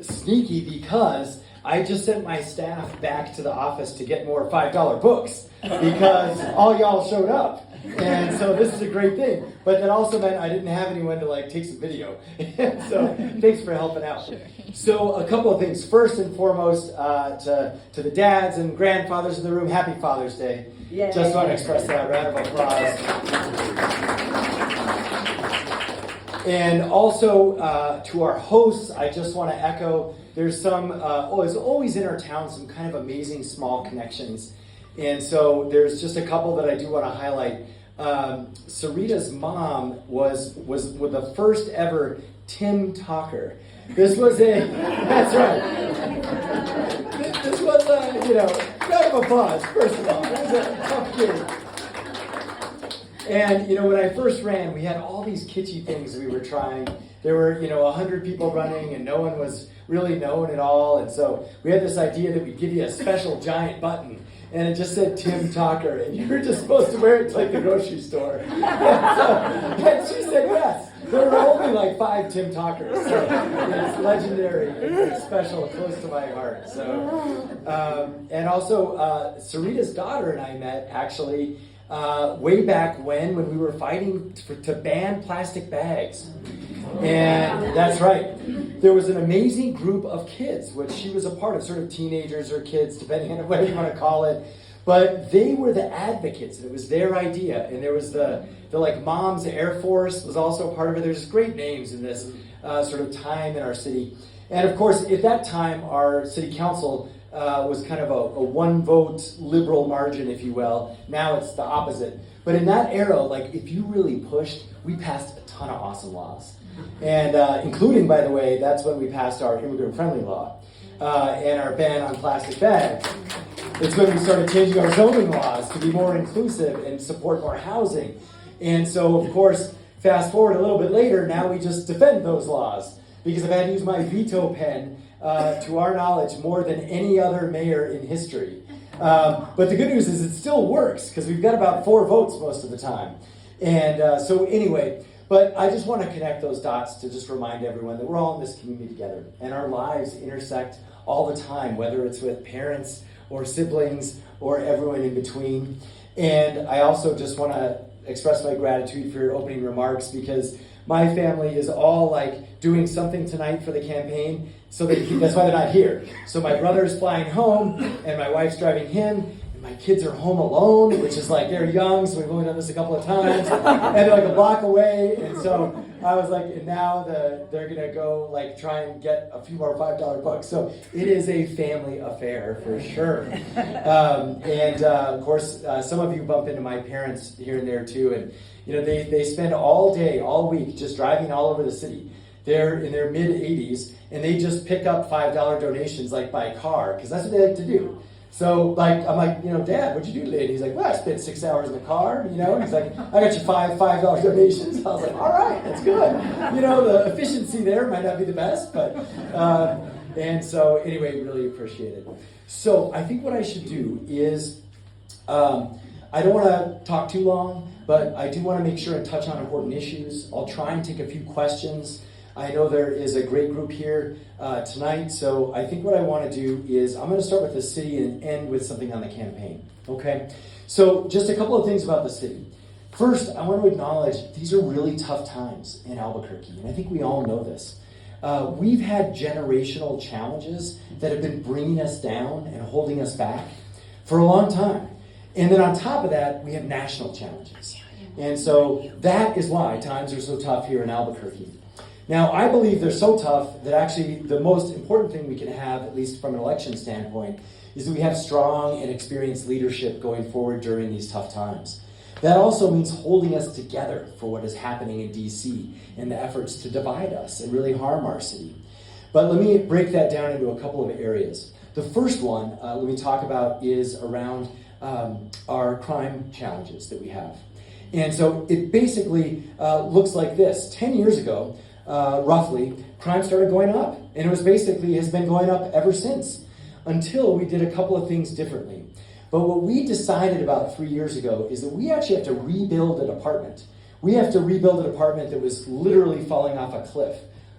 Sneaky because I just sent my staff back to the office to get more $5 books because all y'all showed up. And so this is a great thing. But that also meant I didn't have anyone to take some video. So thanks for helping out. Sure. So a couple of things. First and foremost, to the dads and grandfathers in the room, happy Father's Day. Yay. Just want to express that. Round of applause. And also to our hosts, I just want to echo, there's always in our town some kind of amazing small connections. And so there's just a couple that I do want to highlight. Sarita's mom was the first ever Tim Talker. This was that's right. This was round of applause, first of all. It was a tough kid. And, when I first ran, we had all these kitschy things we were trying. There were, 100 people running and no one was really known at all. And so we had this idea that we'd give you a special giant button and it just said Tim Talker and you were just supposed to wear it to the grocery store. And she said yes. There were only 5 Tim Talkers. So it's legendary. It's special, close to my heart. So, and also Sarita's daughter and I met actually way back when we were fighting to ban plastic bags. And that's right. There was an amazing group of kids, which she was a part of, sort of teenagers or kids, depending on whatever you want to call it. But they were the advocates. It was their idea. And there was the Moms Air Force was also a part of it. There's great names in this sort of time in our city. And of course, at that time, our city council was kind of a one-vote liberal margin, if you will. Now it's the opposite. But in that era, if you really pushed, we passed a ton of awesome laws. And including, by the way, that's when we passed our immigrant-friendly law and our ban on plastic bags. It's when we started changing our zoning laws to be more inclusive and support more housing. And so, of course, fast forward a little bit later, now we just defend those laws because I've had to use my veto pen to our knowledge, more than any other mayor in history. But the good news is it still works because we've got about 4 votes most of the time. And so anyway, but I just want to connect those dots to just remind everyone that we're all in this community together and our lives intersect all the time, whether it's with parents or siblings or everyone in between. And I also just want to express my gratitude for your opening remarks because my family is all doing something tonight for the campaign, so that's why they're not here. So my brother's flying home, and my wife's driving him, and my kids are home alone, which is they're young, so we've only done this a couple of times, and they're a block away, and so I was and now they're gonna go try and get a few more $5 books. So it is a family affair for sure. And of course, some of you bump into my parents here and there too, and they spend all day, all week, just driving all over the city. They're in their mid-80s, and they just pick up $5 donations by car, because that's what they like to do. So, I'm Dad, what'd you do today? And he's well, I spent 6 hours in the car, and he's I got you $5 donations. I was all right, that's good. The efficiency there might not be the best, but, and so, anyway, really appreciate it. So, I think what I should do is, I don't want to talk too long, but I do want to make sure and touch on important issues. I'll try and take a few questions. I know there is a great group here tonight, so I think what I want to do is I'm going to start with the city and end with something on the campaign, okay? So just a couple of things about the city. First, I want to acknowledge these are really tough times in Albuquerque, and I think we all know this. We've had generational challenges that have been bringing us down and holding us back for a long time. And then on top of that, we have national challenges. And so that is why times are so tough here in Albuquerque. Now, I believe they're so tough that actually the most important thing we can have, at least from an election standpoint, is that we have strong and experienced leadership going forward during these tough times. That also means holding us together for what is happening in D.C. and the efforts to divide us and really harm our city. But let me break that down into a couple of areas. The first one, let me talk about, is around our crime challenges that we have. And so it basically looks like this. 10 years ago, roughly, crime started going up. And it has been going up ever since, until we did a couple of things differently. But what we decided about 3 years ago is that we actually have to rebuild a department. We have to rebuild a department that was literally falling off a cliff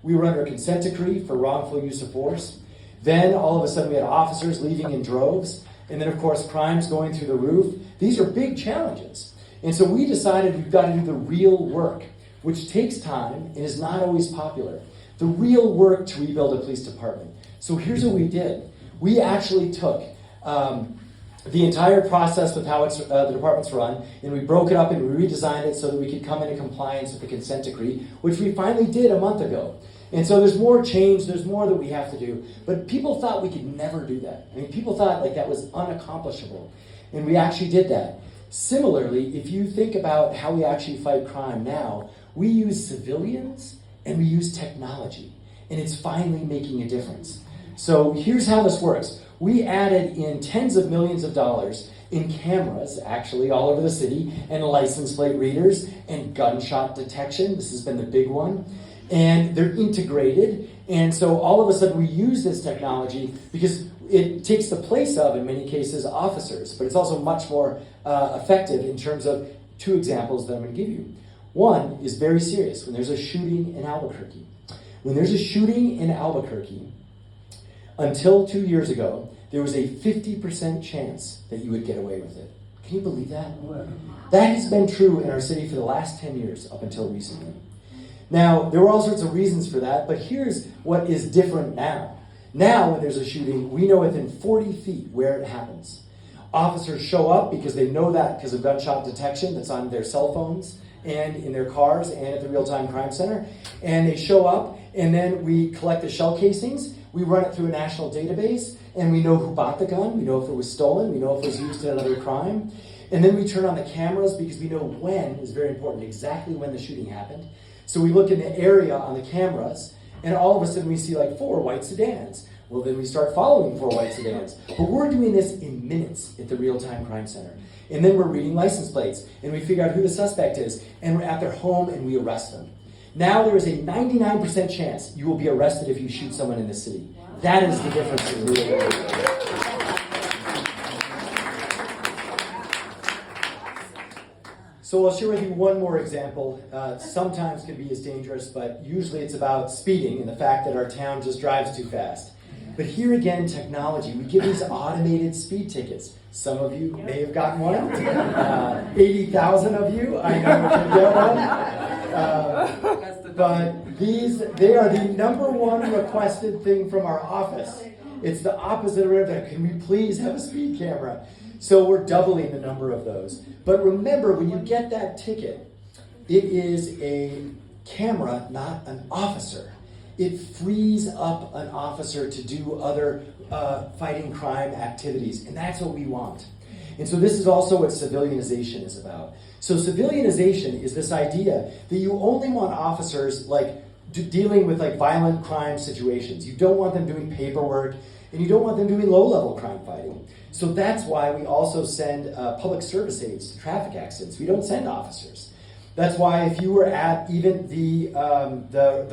we were under a consent decree for wrongful use of force. Then all of a sudden we had officers leaving in droves. And then of course crimes going through the roof. These are big challenges. And so we decided we've got to do the real work, which takes time and is not always popular. The real work to rebuild a police department. So here's what we did. We actually took the entire process with how the department's run, and we broke it up and we redesigned it so that we could come into compliance with the consent decree, which we finally did a month ago. And so there's more change, there's more that we have to do. But people thought we could never do that. I mean, people thought like that was unaccomplishable. And we actually did that. Similarly, if you think about how we actually fight crime now, we use civilians and we use technology. And it's finally making a difference. So here's how this works. We added in tens of millions of dollars in cameras, actually, all over the city, and license plate readers, and gunshot detection. This has been the big one. And they're integrated. And so all of a sudden we use this technology because it takes the place of, in many cases, officers. But it's also much more effective in terms of two examples that I'm going to give you. One is very serious. When there's a shooting in Albuquerque. When there's a shooting in Albuquerque, until 2 years ago, there was a 50% chance that you would get away with it. Can you believe that? That has been true in our city for the last 10 years, up until recently. Now, there were all sorts of reasons for that, but here's what is different now. Now, when there's a shooting, we know within 40 feet where it happens. Officers show up because they know that because of gunshot detection that's on their cell phones and in their cars and at the real-time crime center. And they show up, and then we collect the shell casings. We run it through a national database, and we know who bought the gun. We know if it was stolen. We know if it was used in another crime. And then we turn on the cameras because we know when is very important, exactly when the shooting happened. So we look in the area on the cameras, and all of a sudden we see like 4 white sedans. Well, then we start following 4 white sedans. But we're doing this in minutes at the real-time crime center. And then we're reading license plates, and we figure out who the suspect is, and we're at their home, and we arrest them. Now there is a 99% chance you will be arrested if you shoot someone in the city. That is the difference in real world. So I'll share with you one more example. Sometimes can be as dangerous, but usually it's about speeding and the fact that our town just drives too fast. But here again, technology. We give these automated speed tickets. Some of you may have gotten one. 80,000 of you, I know you get one. But they are the number one requested thing from our office. It's the opposite of that. Can we please have a speed camera? So we're doubling the number of those. But remember, when you get that ticket, it is a camera, not an officer. It frees up an officer to do other fighting crime activities, and that's what we want. And so this is also what civilianization is about. So civilianization is this idea that you only want officers dealing with violent crime situations. You don't want them doing paperwork, and you don't want them doing low-level crime fighting. So that's why we also send public service aides to traffic accidents. We don't send officers. That's why if you were at even the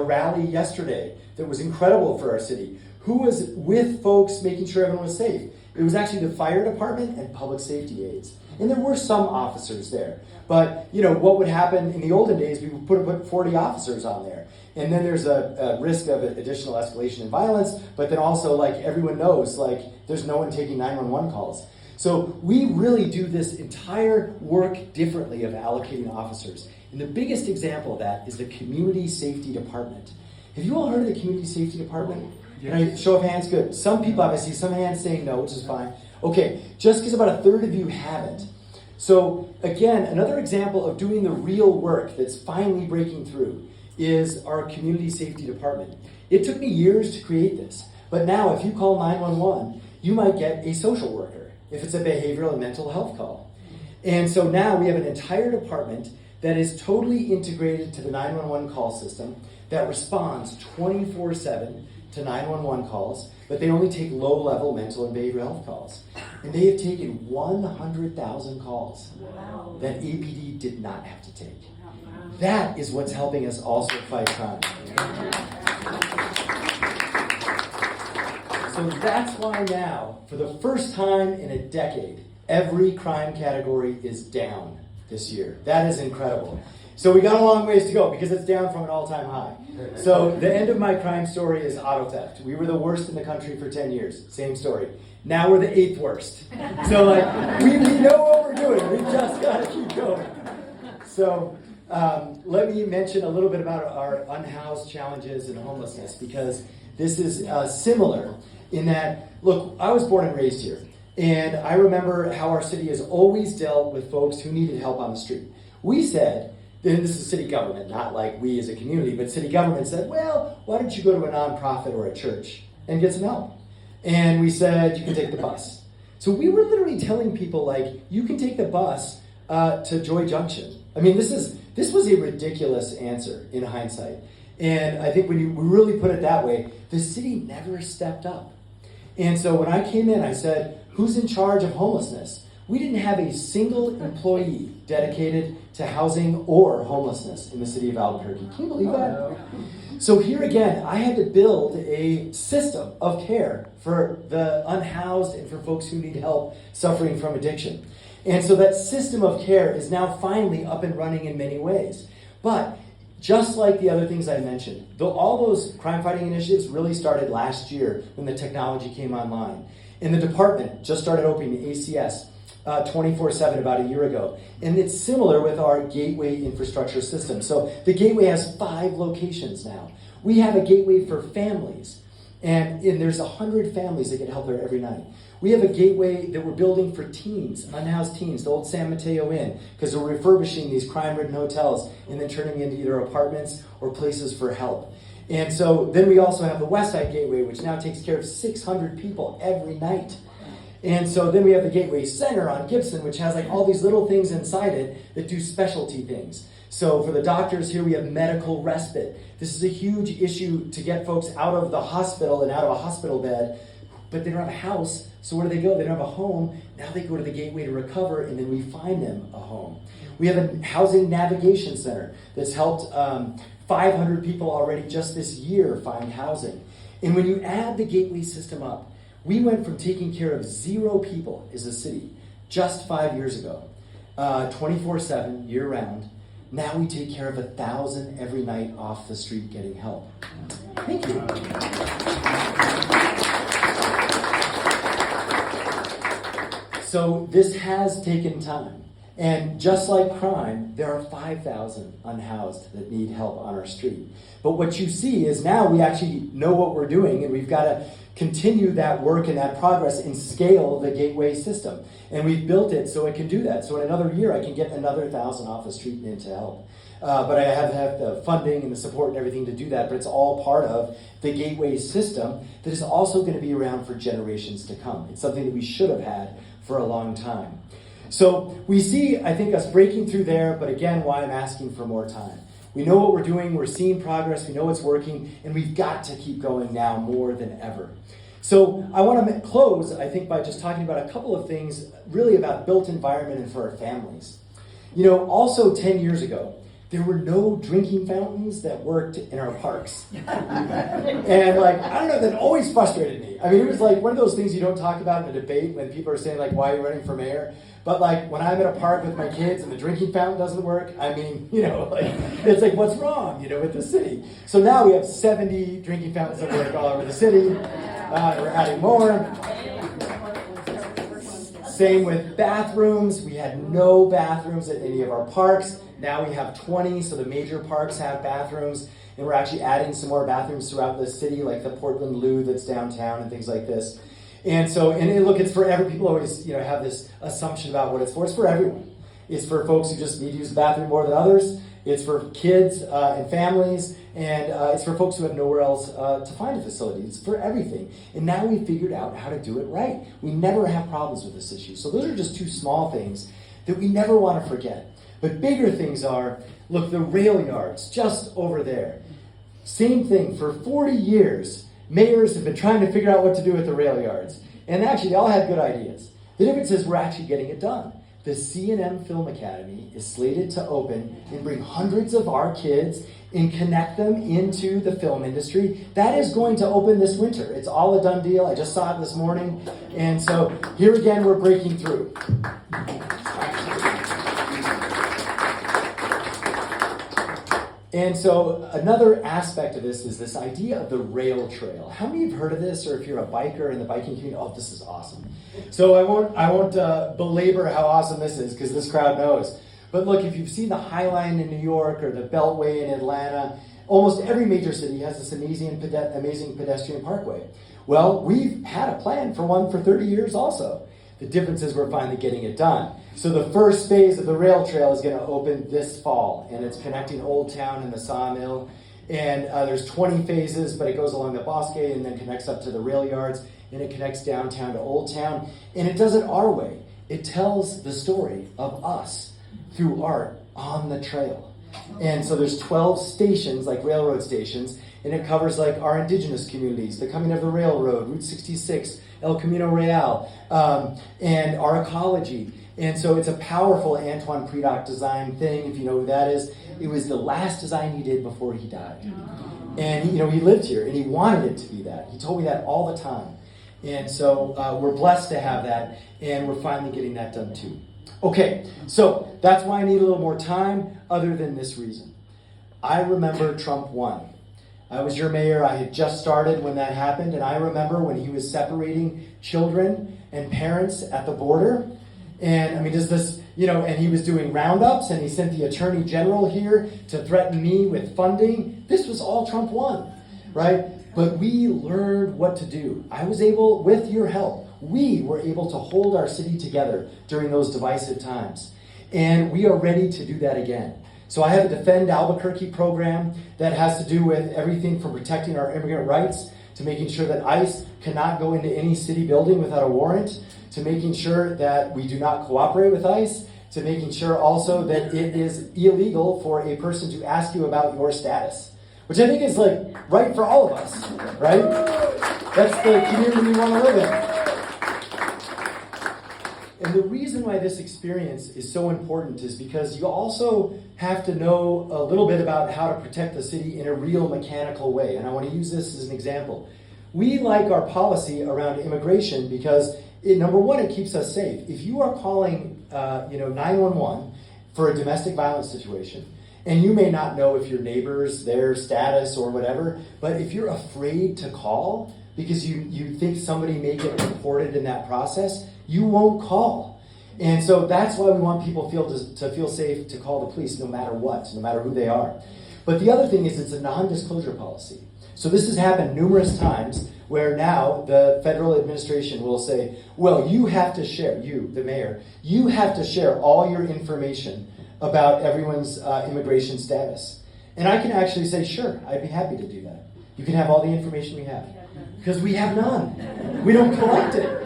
rally yesterday that was incredible for our city, who was with folks making sure everyone was safe? It was actually the fire department and public safety aides. And there were some officers there. But, what would happen in the olden days, we would put 40 officers on there. And then there's a risk of additional escalation in violence, but then also, everyone knows, there's no one taking 911 calls. So we really do this entire work differently of allocating officers. And the biggest example of that is the Community Safety Department. Have you all heard of the Community Safety Department? Yes. Show of hands, good. Some people, I see some hands saying no, which is fine. Okay, just because about a third of you haven't. So again, another example of doing the real work that's finally breaking through is our Community Safety Department. It took me years to create this, but now if you call 911, you might get a social worker if it's a behavioral and mental health call. And so now we have an entire department that is totally integrated to the 911 call system that responds 24/7 to 911 calls, but they only take low-level mental and behavioral health calls. And they have taken 100,000 calls that APD did not have to take. That is what's helping us also fight crime. So that's why now, for the first time in a decade, every crime category is down this year. That is incredible. So we got a long ways to go because it's down from an all-time high. So the end of my crime story is auto theft. We were the worst in the country for 10 years. Same story. Now we're the 8th worst. So like we know what we're doing. We just got to keep going. So let me mention a little bit about our unhoused challenges and homelessness, because this is similar in that, look, I was born and raised here. And I remember how our city has always dealt with folks who needed help on the street. We said, and this is city government, not like we as a community, but city government said, well, why don't you go to a nonprofit or a church and get some help? And we said, you can take the bus. So we were literally telling people, like, you can take the bus to Joy Junction. I mean, this was a ridiculous answer in hindsight. And I think when you really put it that way, the city never stepped up. And so when I came in, I said, who's in charge of homelessness? We didn't have a single employee dedicated to housing or homelessness in the city of Albuquerque. Can you believe that? So here again, I had to build a system of care for the unhoused and for folks who need help suffering from addiction. And so that system of care is now finally up and running in many ways. But just like the other things I mentioned, all those crime-fighting initiatives really started last year when the technology came online. And the department just started opening the ACS 24/7 about a year ago. And it's similar with our gateway infrastructure system. So the gateway has 5 locations now. We have a gateway for families. And there's 100 families that get help there every night. We have a gateway that we're building for teens, unhoused teens, the old San Mateo Inn, because we're refurbishing these crime-ridden hotels and then turning them into either apartments or places for help. And so then we also have the West Side Gateway, which now takes care of 600 people every night. And so then we have the Gateway Center on Gibson, which has like all these little things inside it that do specialty things. So for the doctors here, we have medical respite. This is a huge issue to get folks out of the hospital and out of a hospital bed, but they don't have a house. So where do they go? They don't have a home. Now they go to the Gateway to recover, and then we find them a home. We have a housing navigation center that's helped 500 people already just this year find housing. And when you add the Gateway system up, we went from taking care of 0 people as a city just 5 years ago, 24/7, year-round. Now we take care of 1,000 every night off the street getting help. Thank you. So this has taken time. And just like crime, there are 5,000 unhoused that need help on our street. But what you see is now we actually know what we're doing, and we've got to continue that work and that progress and scale the gateway system. And we've built it so it can do that. So in another year, I can get another 1,000 off the street and into help. But I have to have the funding and the support and everything to do that. But it's all part of the gateway system that is also going to be around for generations to come. It's something that we should have had for a long time. So we see, I think, us breaking through there, but again, why I'm asking for more time. We know what we're doing, we're seeing progress, we know it's working, and we've got to keep going now more than ever. So I want to close, I think, by just talking about a couple of things really about built environment and for our families. You know, also 10 years ago, there were no drinking fountains that worked in our parks. And like, I don't know, that always frustrated me. I mean, it was like one of those things you don't talk about in a debate when people are saying like, why are you running for mayor? But like when I'm at a park with my kids and the drinking fountain doesn't work, I mean, you know, like it's like, what's wrong, you know, with the city? So now we have 70 drinking fountains that work all over the city. We're adding more. Same with bathrooms. We had no bathrooms at any of our parks. Now we have 20, so the major parks have bathrooms. And we're actually adding some more bathrooms throughout the city, like the Portland Loo that's downtown and things like this. And so, and look, it's for every, people always, you know, have this assumption about what it's for. It's for everyone. It's for folks who just need to use the bathroom more than others. It's for kids and families. And it's for folks who have nowhere else to find a facility. It's for everything. And now we've figured out how to do it right. We never have problems with this issue. So those are just 2 small things that we never want to forget. But bigger things are, look, the rail yards just over there. Same thing, for 40 years, mayors have been trying to figure out what to do with the rail yards. And actually, they all had good ideas. The difference is we're actually getting it done. The C&M Film Academy is slated to open and bring hundreds of our kids and connect them into the film industry. That is going to open this winter. It's all a done deal. I just saw it this morning. And so here again, we're breaking through. And so another aspect of this is this idea of the rail trail. How many have heard of this, or if you're a biker in the biking community, oh, this is awesome. So I won't belabor how awesome this is, because this crowd knows. But look, if you've seen the High Line in New York or the Beltway in Atlanta, almost every major city has this amazing pedestrian parkway. Well, we've had a plan for one for 30 years also. The difference is we're finally getting it done. So the first phase of the rail trail is going to open this fall, and it's connecting Old Town and the Sawmill. And there's 20 phases, but it goes along the Bosque and then connects up to the rail yards, and it connects downtown to Old Town. And it does it our way. It tells the story of us through art on the trail. And so there's 12 stations, like railroad stations, and it covers like our indigenous communities, the coming of the railroad, Route 66, El Camino Real, and our ecology. And so it's a powerful Antoine Predock design thing, if you know who that is. It was the last design he did before he died. And he lived here, and he wanted it to be that. He told me that all the time. And so we're blessed to have that, and we're finally getting that done too. Okay, so that's why I need a little more time, other than this reason. I remember Trump won. I was your mayor. I had just started when that happened, and I remember when he was separating children and parents at the border. And I mean, and he was doing roundups, and he sent the attorney general here to threaten me with funding. This was all Trump won, right? But we learned what to do. I was able, with your help, we were able to hold our city together during those divisive times. And we are ready to do that again. So I have a Defend Albuquerque program that has to do with everything from protecting our immigrant rights to making sure that ICE cannot go into any city building without a warrant, to making sure that we do not cooperate with ICE, to making sure also that it is illegal for a person to ask you about your status, which I think is like right for all of us, right? That's the community we want to live in. And the reason why this experience is so important is because you also have to know a little bit about how to protect the city in a real mechanical way. And I want to use this as an example. We like our policy around immigration because, number one, it keeps us safe. If you are calling 911 for a domestic violence situation, and you may not know if your neighbors, their status or whatever, but if you're afraid to call because you think somebody may get reported in that process, you won't call. And so that's why we want people to feel safe to call the police no matter what, no matter who they are. But the other thing is it's a non-disclosure policy. So this has happened numerous times where now the federal administration will say, well, you have to share, you, the mayor, you have to share all your information about everyone's immigration status. And I can actually say, sure, I'd be happy to do that. You can have all the information we have. Because we have none. We don't collect it.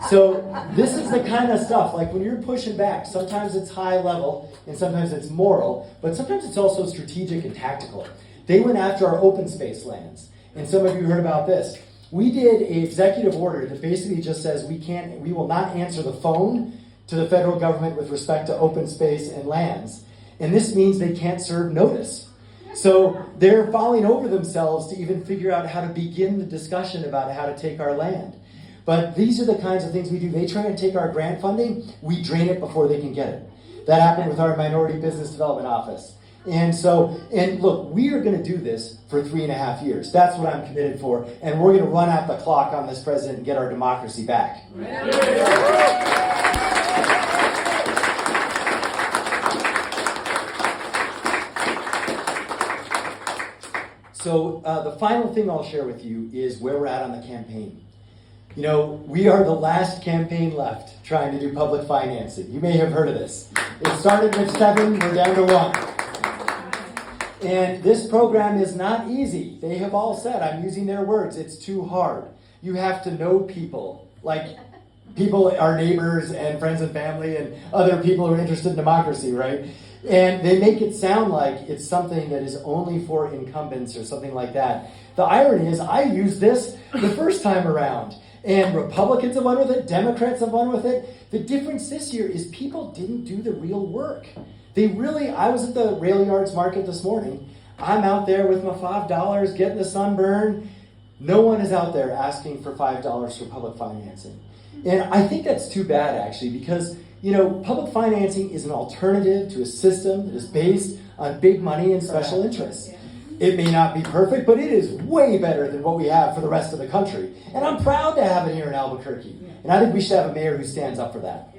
So this is the kind of stuff, like when you're pushing back, sometimes it's high level and sometimes it's moral, but sometimes it's also strategic and tactical. They went after our open space lands. And some of you heard about this. We did an executive order that basically just says we will not answer the phone to the federal government with respect to open space and lands. And this means they can't serve notice. So they're falling over themselves to even figure out how to begin the discussion about how to take our land. But these are the kinds of things we do. They try and take our grant funding, we drain it before they can get it. That happened with our Minority Business Development Office. And look, we are going to do this for 3.5 years. That's what I'm committed for. And we're going to run out the clock on this president and get our democracy back. So the final thing I'll share with you is where we're at on the campaign. We are the last campaign left trying to do public financing. You may have heard of this. It started with 7, we're down to 1. And this program is not easy. They have all said, I'm using their words, it's too hard. You have to know people, like people, our neighbors and friends and family and other people who are interested in democracy, right? And they make it sound like it's something that is only for incumbents or something like that. The irony is I used this the first time around. And Republicans have won with it, Democrats have won with it. The difference this year is people didn't do the real work. I was at the rail yards market this morning. I'm out there with my $5 getting the sunburn. No one is out there asking for $5 for public financing. And I think that's too bad, actually, because public financing is an alternative to a system that is based on big money and special interests. It may not be perfect, but it is way better than what we have for the rest of the country. And I'm proud to have it here in Albuquerque. And I think we should have a mayor who stands up for that.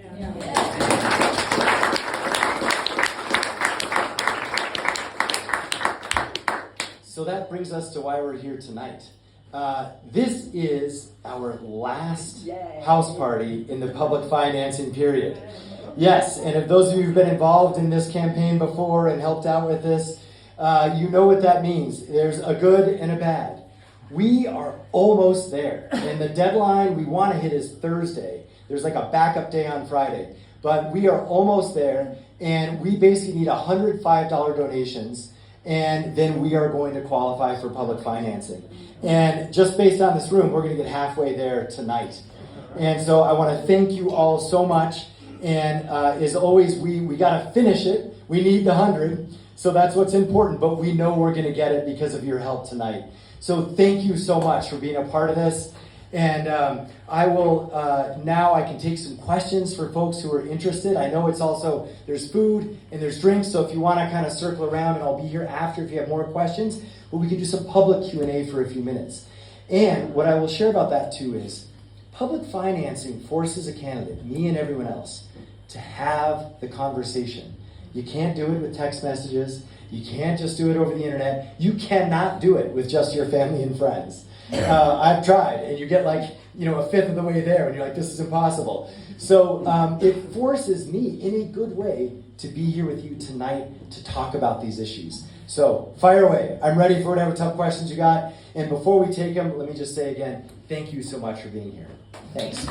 So that brings us to why we're here tonight. This is our last house party in the public financing period. Yes, and if those of you who've been involved in this campaign before and helped out with this, you know what that means. There's a good and a bad. We are almost there. And the deadline we want to hit is Thursday. There's like a backup day on Friday. But we are almost there, and we basically need $105 donations, and then we are going to qualify for public financing. And just based on this room, we're going to get halfway there tonight. And so I want to thank you all so much. And as always, we got to finish it. We need the 100. So that's what's important, but we know we're going to get it because of your help tonight. So thank you so much for being a part of this. And I will, now I can take some questions for folks who are interested. I know it's also, there's food and there's drinks, so if you want to kind of circle around, and I'll be here after if you have more questions, but we can do some public Q&A for a few minutes. And what I will share about that too is, public financing forces a candidate, me and everyone else, to have the conversation. You can't do it with text messages. You can't just do it over the internet. You cannot do it with just your family and friends. I've tried, and you get like, a fifth of the way there, and you're like, this is impossible. So it forces me, in a good way, to be here with you tonight to talk about these issues. So fire away. I'm ready for whatever tough questions you got. And before we take them, let me just say again, thank you so much for being here. Thanks.